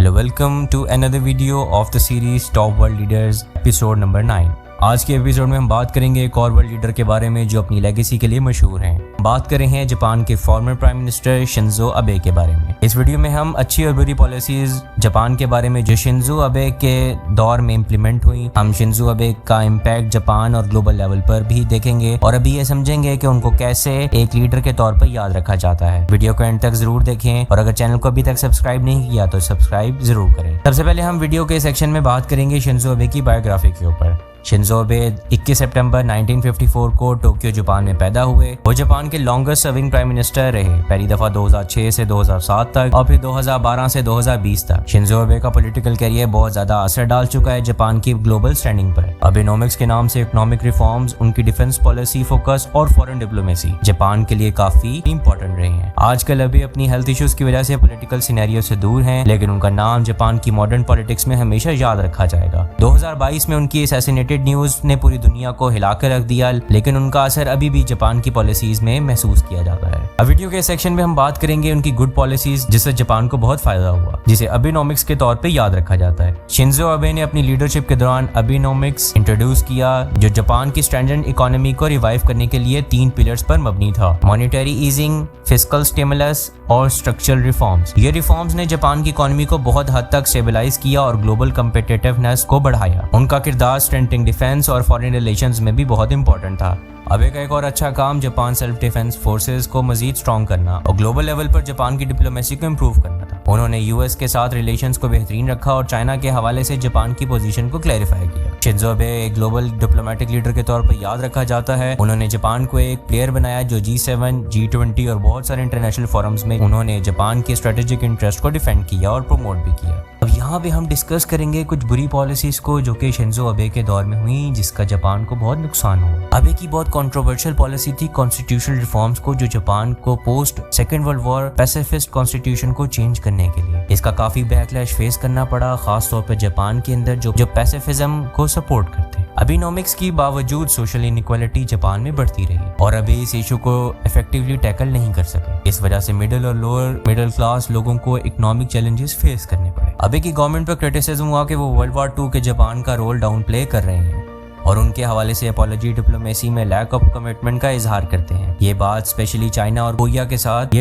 Hello, welcome to another video of the series Top World Leaders episode number 9. آج کے episode میں ہم بات کریں گے ایک اور ورلڈ لیڈر کے بارے میں جو اپنی لیگیسی کے لیے مشہور ہیں. بات کر رہے ہیں جاپان کے فارمر پرائم منسٹر شنزو ابے کے بارے میں. اس ویڈیو میں ہم اچھی اور بری پالیسیز جاپان کے بارے میں جو شنزو ابے کے دور میں امپلیمنٹ ہوئی, ہم شنزو ابے کا امپیکٹ جاپان اور گلوبل لیول پر بھی دیکھیں گے اور ابھی یہ سمجھیں گے کہ ان کو کیسے ایک لیڈر کے طور پر یاد رکھا جاتا ہے. ویڈیو کو اینڈ تک ضرور دیکھیں اور اگر چینل کو ابھی تک سبسکرائب نہیں کیا تو سبسکرائب ضرور کریں. سب سے پہلے ہم ویڈیو کے سیکشن میں بات کریں گے شنزو ابے کی بایوگرافی کے اوپر. شنزو ابے 21 سپٹمبر 1954 کو ٹوکیو جاپان میں پیدا ہوئے. وہ جاپان کے لانگسٹ سرونگ پرائم منسٹر رہے, پہلی دفعہ 2006 سے 2007 تک اور پھر 2012 سے 2020 تک. شنزو ابے کا پولیٹیکل کیریئر بہت زیادہ اثر ڈال چکا ہے جاپان کی گلوبل سٹینڈنگ پر. ابینومکس کے نام سے اکنامک ریفارمز, ان کی ڈیفنس پالیسی فوکس اور فورن ڈپلومیسی جاپان کے لیے کافی امپورٹنٹ رہے ہیں. آج کل ابھی اپنی ہیلتھ ایشوز کی وجہ سے پولیٹیکل سینیریو سے دور ہیں, لیکن ان کا نام جاپان کی ماڈرن پالیٹکس میں ہمیشہ یاد رکھا جائے گا. 2022 میں ان کی اسیسینیٹڈ نیوز نے پوری دنیا کو ہلا کر رکھ دیا, لیکن ان کا اثر ابھی بھی جاپان کی پالیسیز میں محسوس کیا جاتا ہے. اب ویڈیو کے سیکشن میں ہم بات کریں گے ان کی گڈ پالیسیز جس سے جاپان کو بہت فائدہ ہوا, جسے ابینومکس کے طور پہ یاد رکھا جاتا ہے. شنزو ابے نے اپنی لیڈرشپ کے دوران ابینومکس انٹروڈیوس کیا جو جاپان کی اسٹینڈرڈ اکانومی کو ریوائیو کرنے کے لیے 3 پلرز پر مبنی تھا: مانیٹری ایزنگ, فسکل اسٹیمولس اور اسٹرکچرل ریفارمز. یہ ریفارمز نے جاپان کی اکانومی کو بہت حد تک اسٹیبلائز کیا اور گلوبل کمپیٹیٹیونیس کو بڑھایا. ان کا کردار اسٹرینتھنگ ڈیفنس اور فارن ریلیشنز میں بھی بہت امپورٹنٹ تھا. ابے کا ایک اور اچھا کام جاپان سیلف ڈیفنس فورسز کو مزید اسٹرانگ کرنا اور گلوبل لیول پر جاپان کی ڈپلومیسی کو امپروو کرنا تھا. انہوں نے یو ایس کے ساتھ ریلیشنز کو بہترین رکھا اور چائنا کے حوالے سے جاپان کی پوزیشن کو کلیریفائی کیا. شنزو ابے ایک گلوبل ڈپلومیٹک لیڈر کے طور پر یاد رکھا جاتا ہے. انہوں نے جاپان کو ایک پلیئر بنایا جو G7, G20 اور بہت سارے انٹرنیشنل فورمز میں انہوں نے جاپان کے اسٹریٹجک انٹرسٹ کو ڈیفینڈ کیا اور پروموٹ بھی کیا. اب یہاں پہ ہم ڈسکس کریں گے کچھ بری پالیسیز کو جو کہ شنزو ابے کے دور میں ہوئی جس کا جاپان کو بہت نقصان ہوا. ابے کی بہت کنٹروورشل پالیسی تھی کانسٹیٹیوشنل ریفارمز کو جو جاپان کو post second world war pacifist constitution کو چینج کرنے کے لیے. اس کا کافی بیکلیش فیس کرنا پڑا, خاص طور پہ جاپان کے اندر جو پیسیفزم کو سپورٹ کرتے. ابینومکس کی باوجود سوشل انیکوالٹی جاپان میں بڑھتی رہی اور ابھی اس ایشو کو افیکٹولی ٹیکل نہیں کر سکے. اس وجہ سے مڈل اور لوور مڈل کلاس لوگوں کو اکنامک چیلنجز فیس کرنے پڑے. ابے کی گورنمنٹ پر کرٹیسزم ہوا کہ وہ ورلڈ وار 2 کے جاپان کا رول ڈاؤن پلے کر رہے ہیں اور ان کے حوالے سے اپولوجی ڈپلومیسی میں لیک آف کمٹمنٹ کا اظہار کرتے ہیں. یہ بات اسپیشلی چائنا اور کوریا کے ساتھ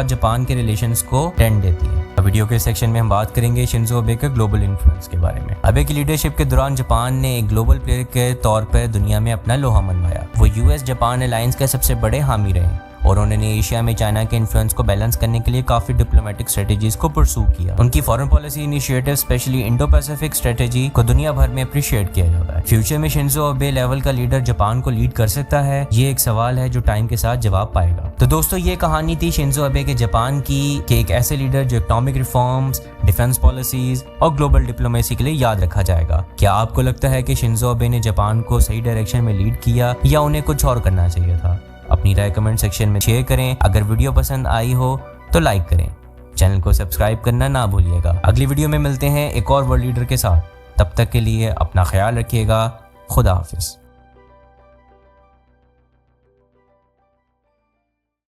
جاپان کے ریلیشنز کو ٹینڈ دیتی ہے. اب ویڈیو کے سیکشن میں ہم بات کریں گے شنزو ابے کے گلوبل انفلوئنس کے بارے میں. ابے کی لیڈرشپ کے دوران جاپان نے ایک گلوبل پلیئر کے طور پر دنیا میں اپنا لوہا منوایا. وہ یو ایس جاپان الائنس کے سب سے بڑے حامی رہے اور انہوں نے ایشیا میں چائنا کے انفلوئنس کو بیلنس کرنے کے لیے کافی ڈپلومیٹک اسٹریٹجیز کو پرسو کیا. ان کی foreign policy initiative especially Indo Pacific strategy کو دنیا بھر میں اپریشیٹ کیا جاتا ہے. فیوچر میں شنزو ابے لیول کا لیڈر جاپان کو لیڈ کر سکتا ہے؟ یہ ایک سوال ہے جو ٹائم کے ساتھ جواب پائے گا. تو دوستو یہ کہانی تھی شنزو ابے کے جاپان کی کہ ایک ایسے لیڈر جو اکنامک ریفارمز, ڈیفنس پالیسیز اور گلوبل ڈپلومیسی کے لیے یاد رکھا جائے گا. کیا آپ کو لگتا ہے کہ شنزو ابے نے جاپان کو صحیح ڈائریکشن میں لیڈ کیا یا انہیں کچھ اور کرنا چاہیے تھا؟ اپنی رائے کمنٹ سیکشن میں شیئر کریں. اگر ویڈیو پسند آئی ہو تو لائک کریں. چینل کو سبسکرائب کرنا نہ بھولیے گا. اگلی ویڈیو میں ملتے ہیں ایک اور ورلڈ لیڈر کے ساتھ. تب تک کے لیے اپنا خیال رکھیے گا. خدا حافظ.